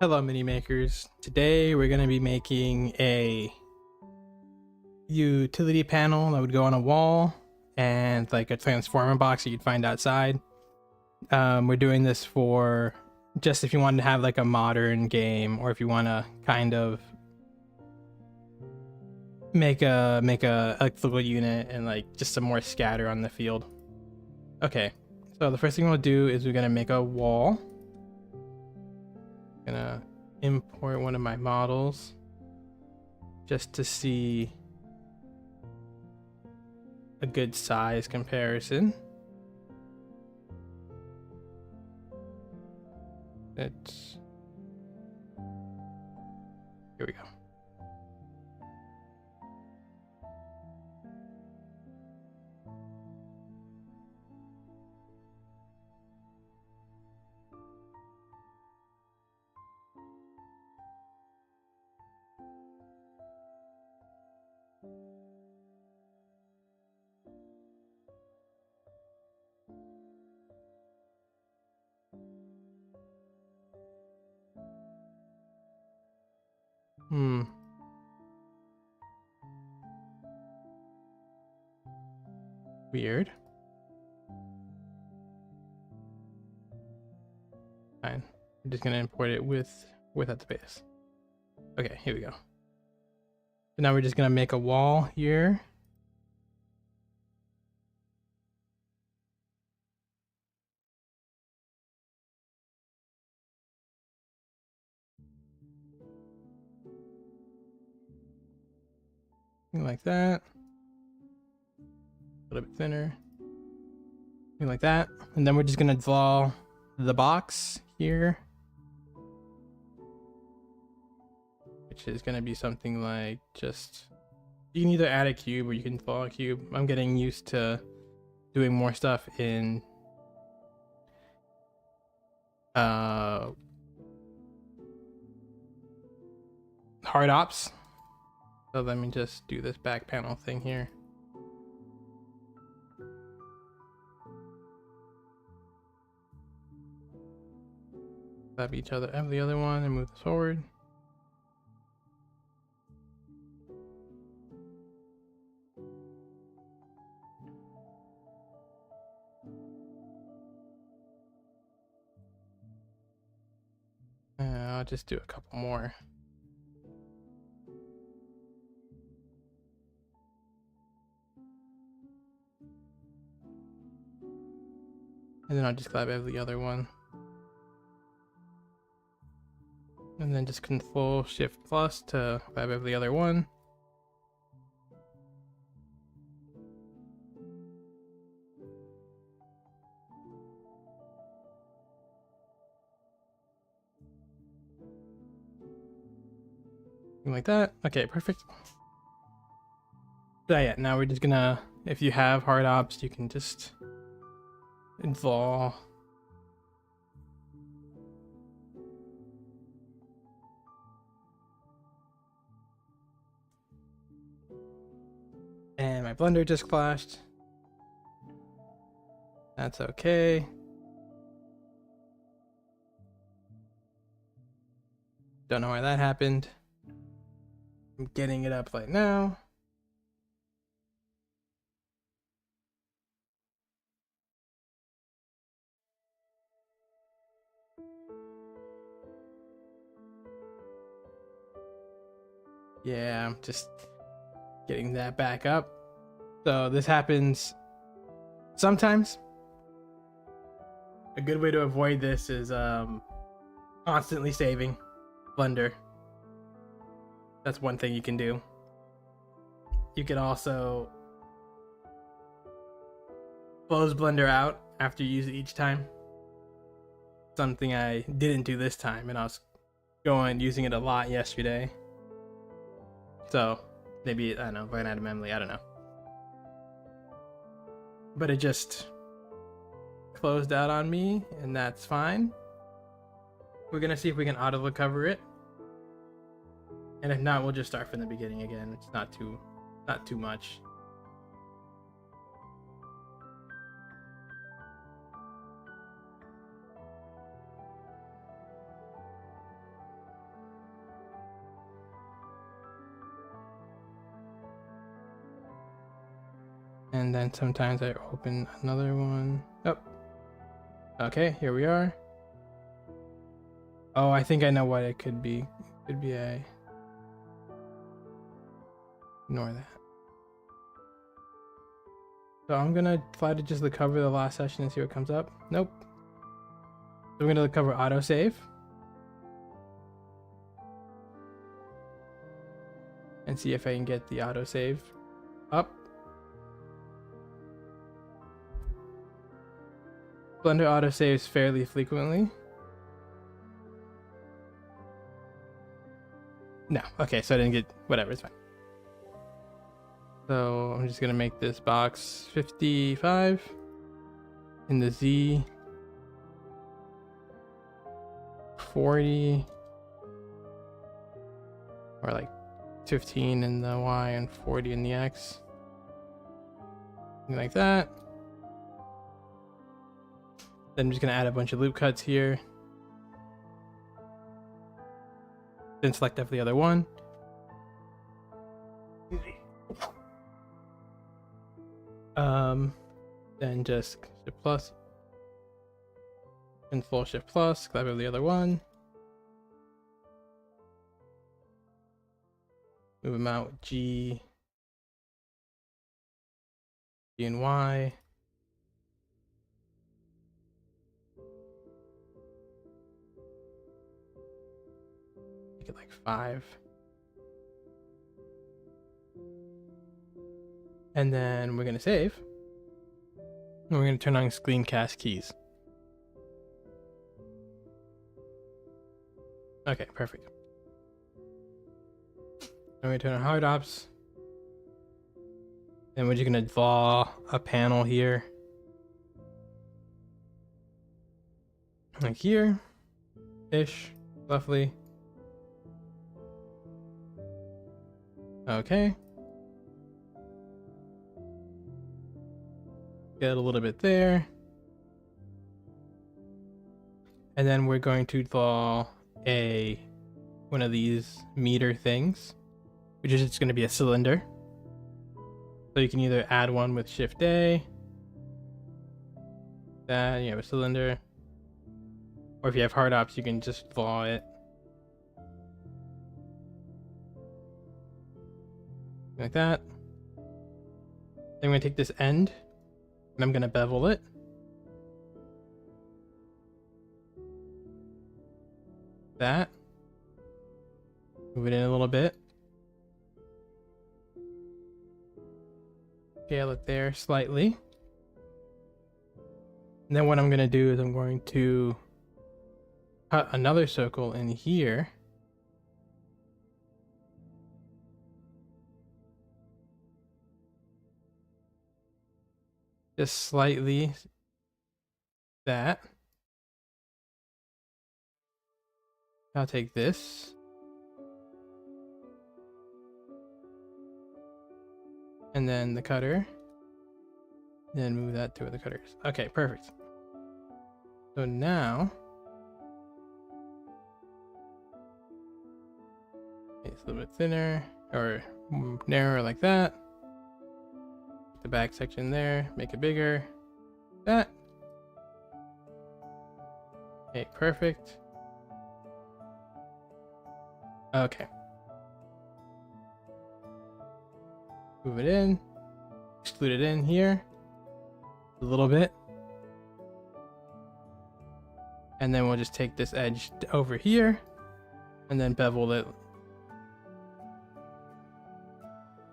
Hello, mini makers. Today we're going to be making a utility panel that would go on a wall and like a transformer box that you'd find outside. We're doing this for just if you want to have like a modern game, or if you want to kind of make a electrical unit and like just some more scatter on the field. Okay, so the first thing we'll do is we're going to make a wall. Gonna import one of my models just to see a good size comparison. Here we go. Weird. Fine. I'm just gonna import it without the base. Okay, here we go. So now we're just gonna make a wall here. Like that. A little bit thinner. Like that. And then we're just gonna draw the box here, which is gonna be something like just, you can either add a cube or you can draw a cube. I'm getting used to doing more stuff in hard ops. So let me just do this back panel thing here. Grab each other of the other one and move this forward. I'll just do a couple more. And then I'll just grab every other one. And then just Control Shift Plus to grab every other one. Like that. Okay, perfect. So yeah, now we're just gonna, if you have hard ops, you can just draw and my blender just clashed. That's okay. Don't know why that happened. I'm getting it up right now. Yeah, I'm just getting that back up. So this happens sometimes. A good way to avoid this is constantly saving Blender. That's one thing you can do. You can also close Blender out after you use it each time. Something I didn't do this time, and I was using it a lot yesterday. So maybe, I don't know, ran out of memory, I don't know. But it just closed out on me, and that's fine. We're gonna see if we can auto recover it. And if not, we'll just start from the beginning again. It's not too much. And then sometimes I open another one. Oh, okay, here we are. Oh, I think I know what it could be. It could be a... Ignore that. So I'm gonna try to just cover the last session and see what comes up. Nope. So we're gonna cover autosave. And see if I can get the autosave up. Blender autosaves fairly frequently. No, okay, so I didn't get, whatever, it's fine. So I'm just gonna make this box 55 in the Z, 40, or like 15 in the Y and 40 in the X. Something like that. Then I'm just gonna add a bunch of loop cuts here. Then select every other one. Then just Shift plus, Control Shift plus, grab every other one. Move them out with G and Y. Make it like 5. And then we're gonna save. And we're gonna turn on screencast keys. Okay, perfect. Then we're gonna turn on hard ops. Then we're just gonna draw a panel here. Like here. Ish. Roughly. Okay. Get a little bit there. And then we're going to draw one of these meter things, which is just going to be a cylinder. So you can either add one with Shift A, that you have a cylinder, or if you have hard ops, you can just draw it like that. Then I'm going to take this end and I'm going to bevel it. That. Move it in a little bit. Scale it there slightly. And then what I'm going to do is I'm going to cut another circle in here. Just slightly. That. I'll take this. And then the cutter. Then move that to where the cutter is. Okay, perfect. So now, it's a little bit thinner or narrower like that. The back section there, make it bigger. That. Okay, perfect. Okay. Move it in. Exclude it in here a little bit. And then we'll just take this edge over here and then bevel it.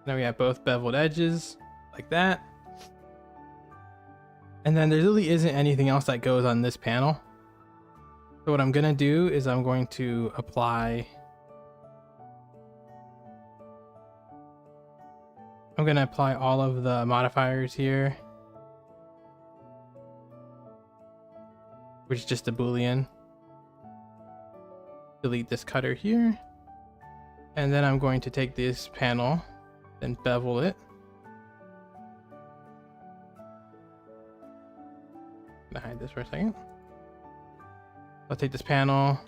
Now we have both beveled edges like that. And then there really isn't anything else that goes on this panel. So what I'm going to do is I'm going to apply... I'm going to apply all of the modifiers here, which is just a Boolean. Delete this cutter here. And then I'm going to take this panel and bevel it. I'm gonna hide this for a second. I'll take this panel.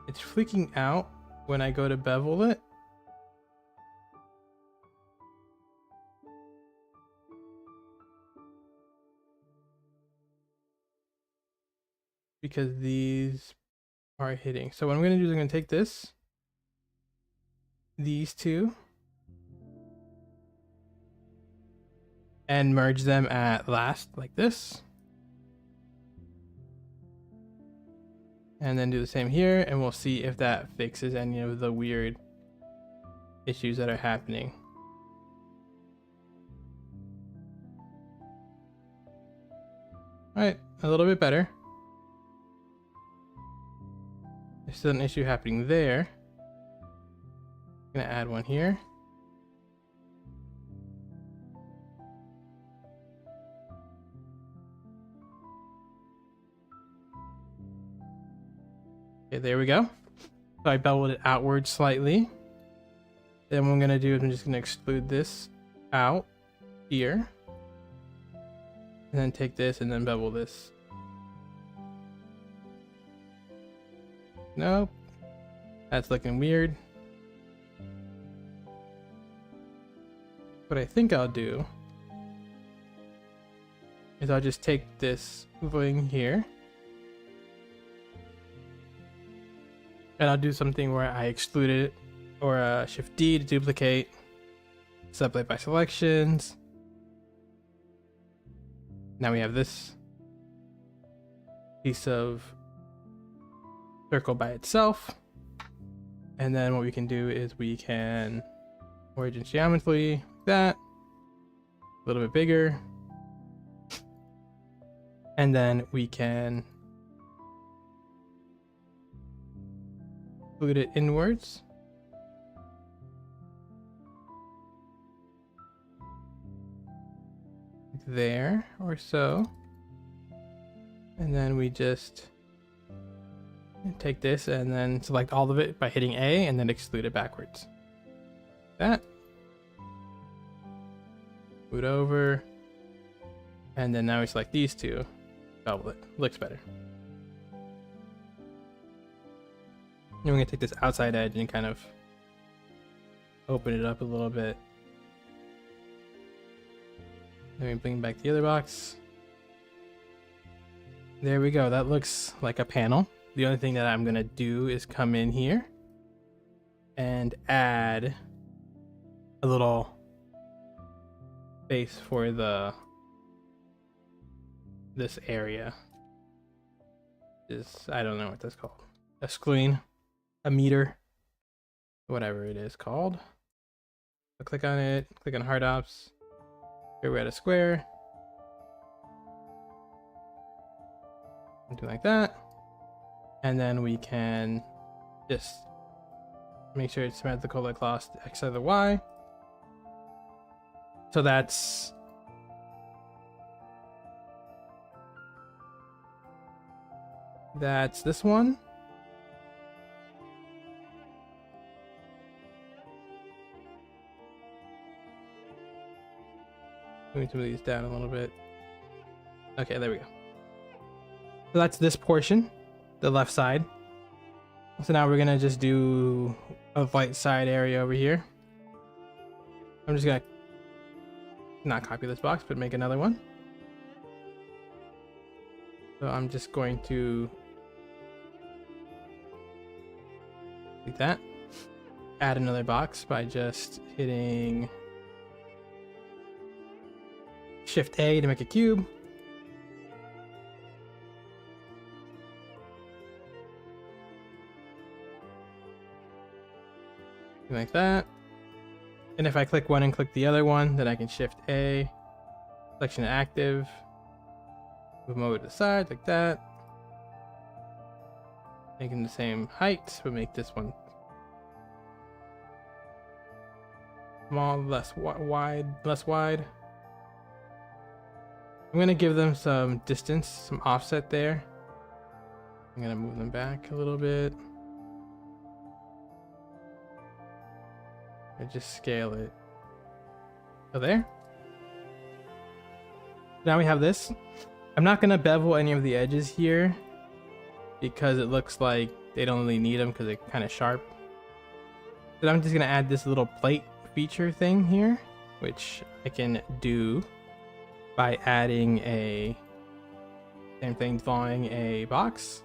It's freaking out when I go to bevel it. because these are hitting. So what I'm going to do is I'm going to take these two, and merge them at last like this. And then do the same here, and we'll see if that fixes any of the weird issues that are happening. All right, a little bit better. There's still an issue happening there. I'm gonna add one here. Okay, there we go. So I beveled it outward slightly. Then what I'm gonna do is I'm just gonna extrude this out here. And then take this and then bevel this. Nope. That's looking weird. What I think I'll do is I'll just take this thing here. And I'll do something where I exclude it, or Shift D to duplicate, separate by selections. Now we have this piece of circle by itself. And then what we can do is we can origin geometry, like that, a little bit bigger. And then we can include it inwards. There or so. And then we just take this and then select all of it by hitting A and then extrude it backwards. That. Boot over. And then now we select these two. Bevel it. Looks better. And we're going to take this outside edge and kind of open it up a little bit. Then we bring back the other box. There we go. That looks like a panel. The only thing that I'm going to do is come in here and add a little space for this area. I don't know what that's called. A screen, a meter, whatever it is called. So click on it, click on hard ops. Here we're at a square. Something like that. And then we can just make sure it's symmetrical across the X or the Y. So that's this one. Moving some of these down a little bit. Okay, there we go. So that's this portion, the left side. So now we're gonna just do a right side area over here. I'm just gonna not copy this box, but make another one. So I'm just going to like that. Add another box by just hitting Shift A to make a cube. Like that. And if I click one and click the other one, then I can Shift A, selection active, move them over to the side like that. Making the same height, but make this one small, less wide. I'm gonna give them some distance, some offset there. I'm gonna move them back a little bit. I just scale it. So there. Now we have this. I'm not gonna bevel any of the edges here because it looks like they don't really need them because they're kind of sharp. But I'm just gonna add this little plate feature thing here, which I can do by adding a Same thing, drawing a box.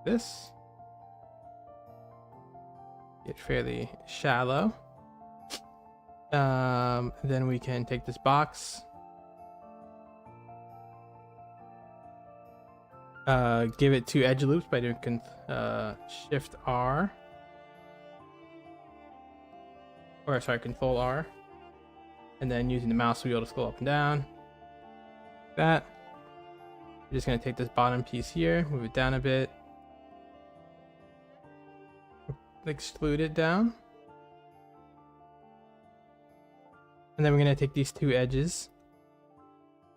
This. Get fairly shallow. Then we can take this box. Give it 2 edge loops by doing Shift R. Or sorry, Control R. And then using the mouse wheel to scroll up and down. Like that. We're just gonna take this bottom piece here, move it down a bit. Extrude it down. And then we're gonna take these 2 edges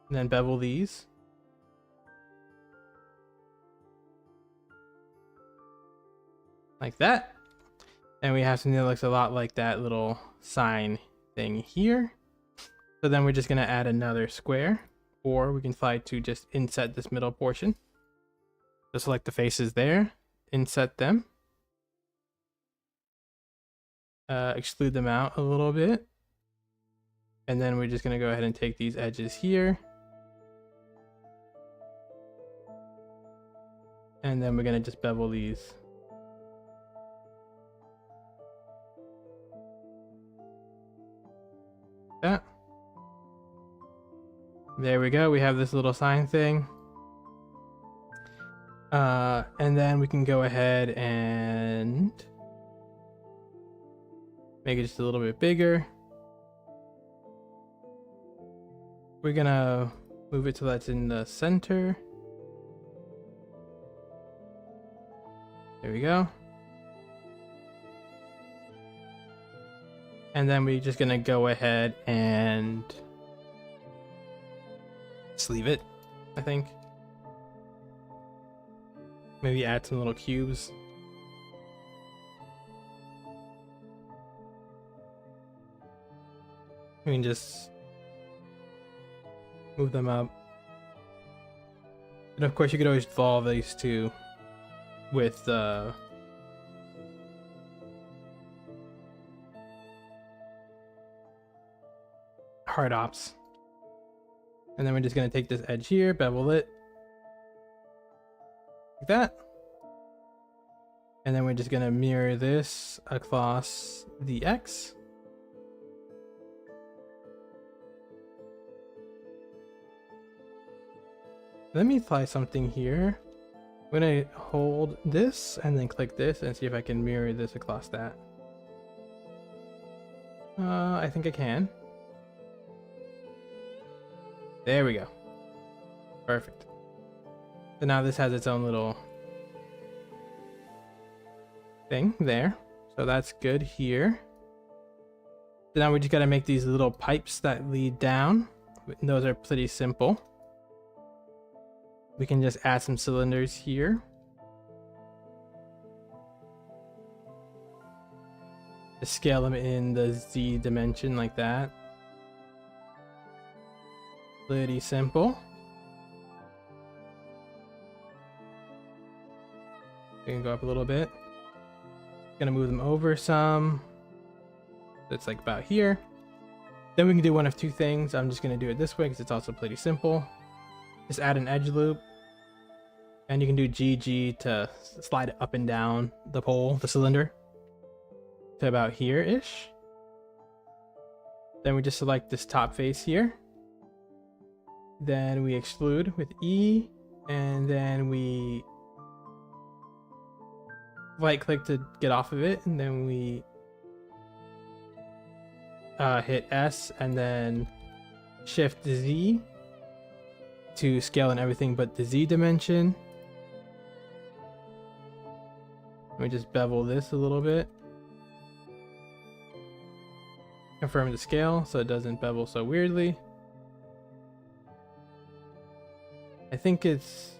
and then bevel these. Like that. And we have something that looks a lot like that little sign thing here. So then we're just gonna add another square, or we can try to just inset this middle portion. So select the faces there, inset them. Extrude them out a little bit. And then we're just gonna go ahead and take these edges here. And then we're gonna just bevel these. That. There we go, we have this little sign thing. And then we can go ahead and make it just a little bit bigger. We're gonna move it so that's in the center. There we go. And then we're just gonna go ahead and sleeve it, I think. Maybe add some little cubes. We can just move them up. And of course you could always draw these two with hard ops. And then we're just gonna take this edge here, bevel it. Like that. And then we're just gonna mirror this across the X. Let me try something here. I'm gonna hold this and then click this and see if I can mirror this across that. I think I can. There we go. Perfect. So now this has its own little thing there. So that's good here. So now we just gotta make these little pipes that lead down. Those are pretty simple. We can just add some cylinders here. Just scale them in the Z dimension like that. Pretty simple. We can go up a little bit. Gonna move them over some. It's like about here. Then we can do one of 2 things. I'm just gonna do it this way because it's also pretty simple. Just add an edge loop. And you can do GG to slide it up and down the pole, the cylinder, to about here-ish. Then we just select this top face here. Then we extrude with E, and then we right click to get off of it, and then we hit S and then Shift Z to scale in everything but the Z dimension. Let me just bevel this a little bit. Confirm the scale so it doesn't bevel so weirdly. I think it's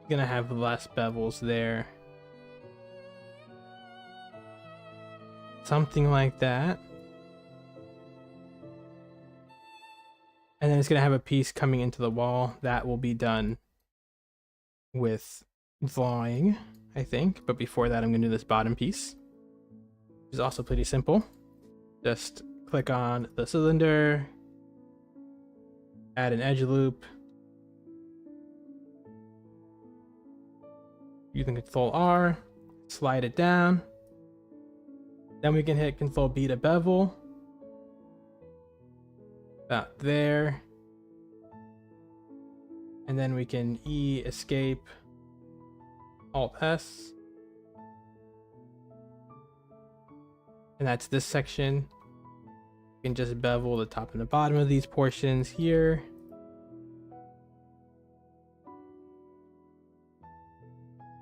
gonna have less bevels there. Something like that. And then it's gonna have a piece coming into the wall that will be done with drawing, I think. But before that, I'm gonna do this bottom piece, which is also pretty simple. Just click on the cylinder, add an edge loop. Using Control R, slide it down. Then we can hit Control B to bevel. About there. And then we can E, escape, Alt S. And that's this section. You can just bevel the top and the bottom of these portions here.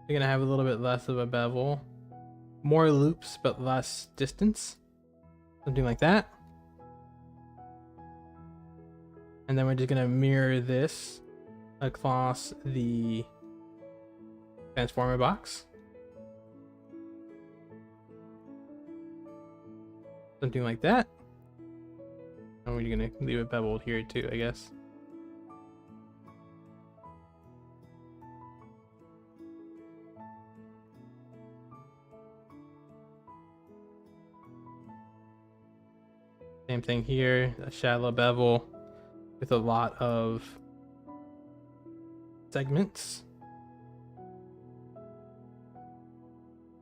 You're gonna have a little bit less of a bevel. More loops, but less distance. Something like that. And then we're just gonna mirror this across the transformer box. Something like that. And we're gonna leave it beveled here too, I guess. Same thing here, a shallow bevel with a lot of segments.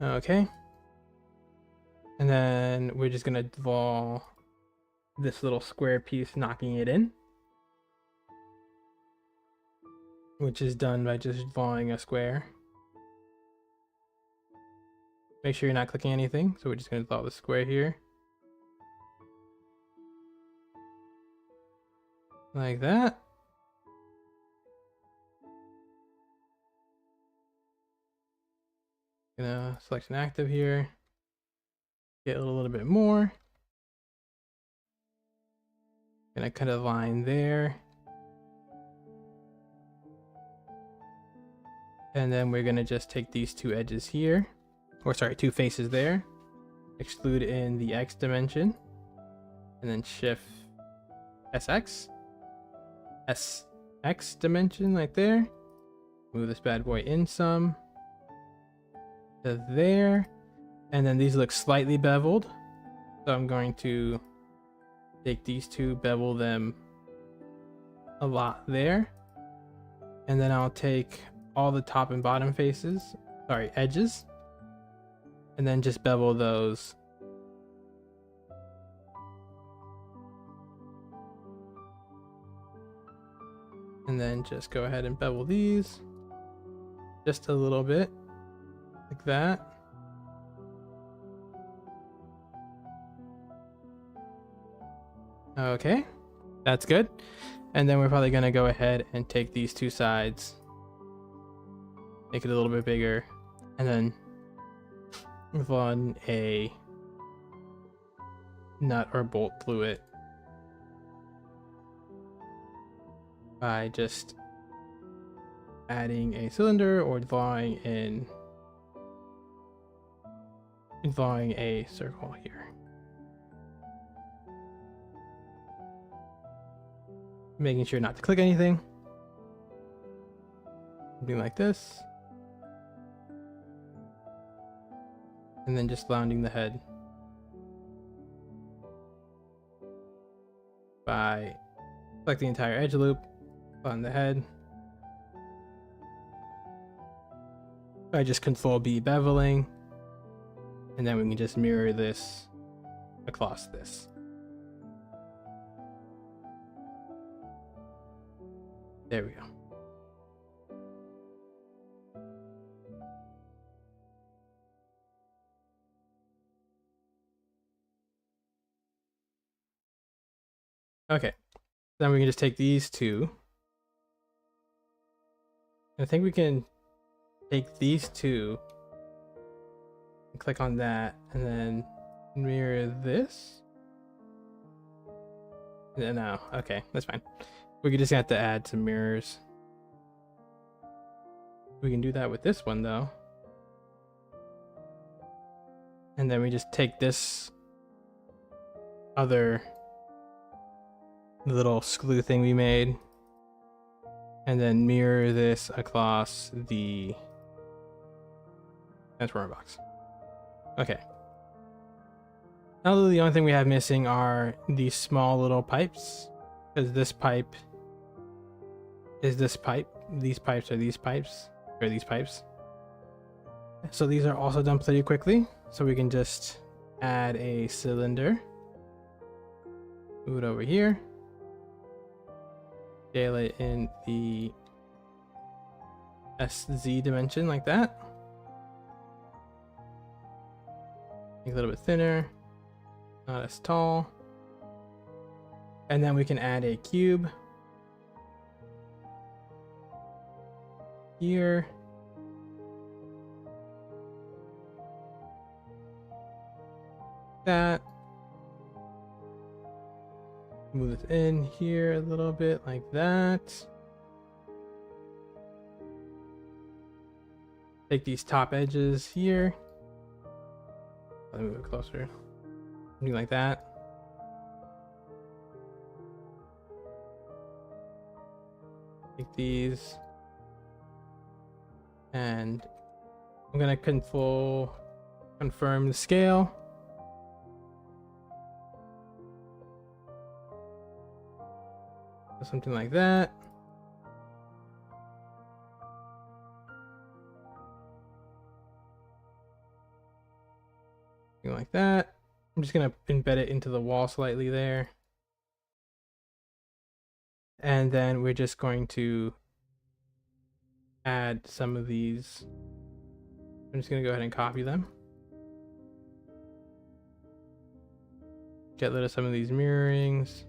Okay. And then we're just gonna draw this little square piece, knocking it in. Which is done by just drawing a square. Make sure you're not clicking anything, so we're just gonna draw the square here. Like that. Gonna select an active here. Get a little bit more. Gonna cut a line there. And then we're gonna just take these two edges here. Or sorry, two faces there. Extrude in the X dimension. And then shift SX. SX dimension right there. Move this bad boy in some. To there. And then these look slightly beveled. So I'm going to take these two, bevel them a lot there. And then I'll take all the top and bottom faces, sorry, edges. And then just bevel those. And then just go ahead and bevel these just a little bit, like that. Okay, that's good. And then we're probably gonna go ahead and take these two sides, make it a little bit bigger, and then run a nut or bolt through it by just adding a cylinder or drawing a circle here. Making sure not to click anything. Something like this. And then just rounding the head by selecting the entire edge loop on the head. By just Control B beveling. And then we can just mirror this across this. There we go. Okay, then we can just take these two. I think we can take these two and click on that and then mirror this. No, okay, that's fine. We just have to add some mirrors. We can do that with this one though. And then we just take this other little screw thing we made and then mirror this across the transformer box. Okay. Now the only thing we have missing are these small little pipes, because this pipe is this pipe, these pipes are these pipes, or these pipes. So these are also done pretty quickly, so we can just add a cylinder, move it over here, scale it in the SZ dimension like that, make it a little bit thinner, not as tall, and then we can add a cube here, that, move this in here a little bit like that, take these top edges here, let me move it closer, something like that. Take these, and I'm gonna confirm the scale. Something like that. Something like that. I'm just gonna embed it into the wall slightly there. And then we're just going to add some of these. I'm just gonna go ahead and copy them. Get rid of some of these mirrorings.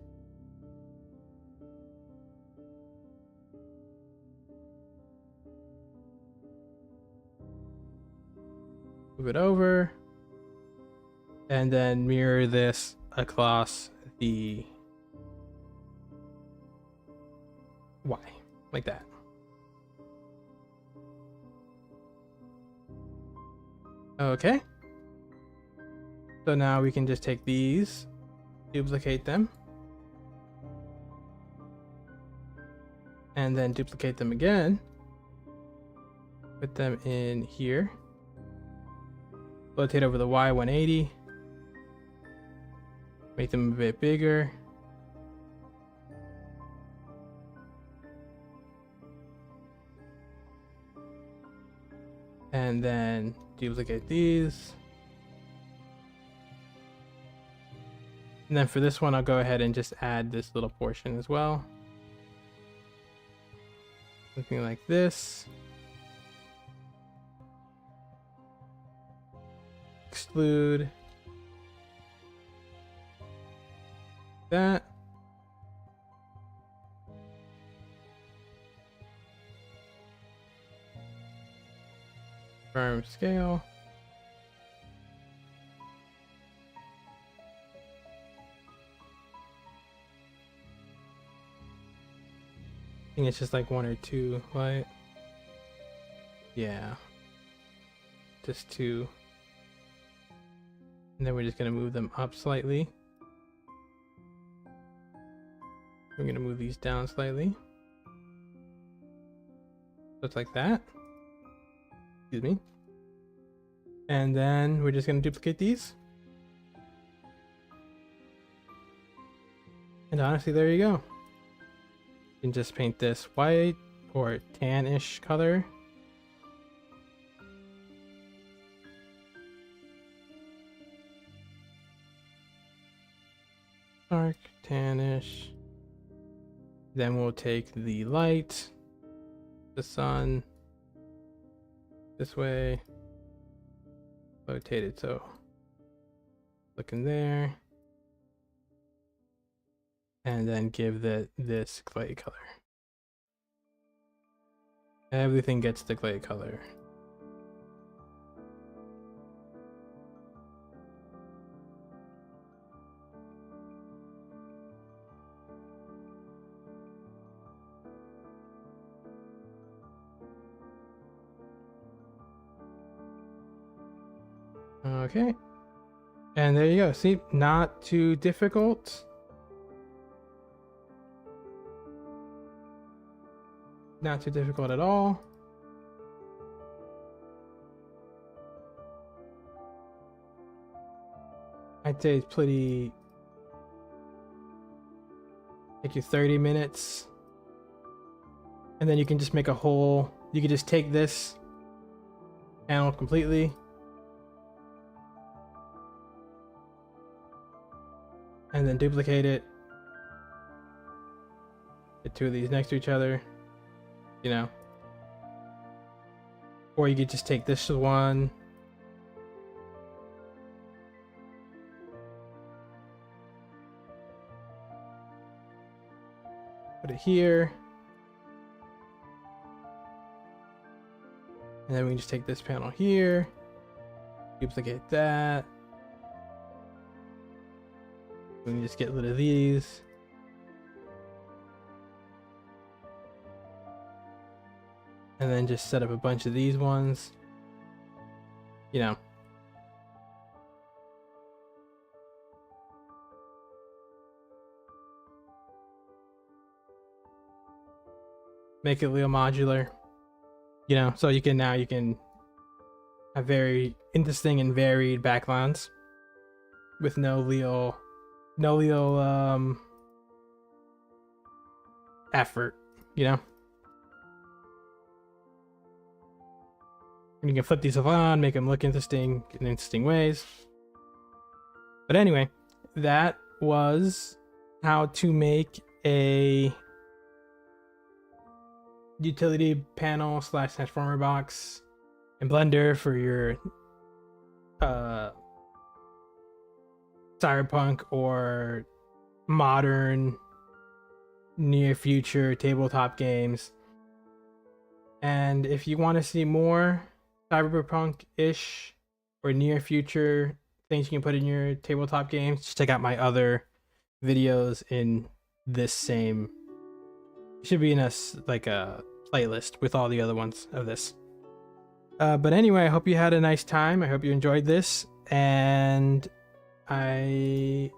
Move it over. And then mirror this across the Y, like that. Okay. So now we can just take these, duplicate them, and then duplicate them again. Put them in here. Rotate over the Y 180. Make them a bit bigger. And then duplicate these. And then for this one, I'll go ahead and just add this little portion as well. Something like this. Exclude that. Confirm scale. I think it's just like 1 or 2, right? Yeah. Just 2. And then we're just going to move them up slightly. We're going to move these down slightly. Just like that. Excuse me. And then we're just going to duplicate these. And honestly, there you go. You can just paint this white or tan-ish color. Dark tannish. Then we'll take the light, the sun, this way, rotate it so look in there, and then give this clay color. Everything gets the clay color. Okay, and there you go. See, not too difficult. Not too difficult at all. I'd say it's pretty. Take you 30 minutes. And then you can just make a whole. You can just take this panel completely. And then duplicate it. Get two of these next to each other. You know. Or you could just take this one. Put it here. And then we can just take this panel here. Duplicate that. We can just get rid of these. And then just set up a bunch of these ones. You know. Make it real modular. You know, so you can have very interesting and varied backgrounds with no real effort, you know. And you can flip these around, make them look interesting in interesting ways. But anyway, that was how to make a utility panel / transformer box in Blender for your cyberpunk or modern near future tabletop games. And if you want to see more cyberpunk-ish or near future things you can put in your tabletop games, just check out my other videos in this same. It should be in a playlist with all the other ones of this. But anyway, I hope you had a nice time. I hope you enjoyed this, and I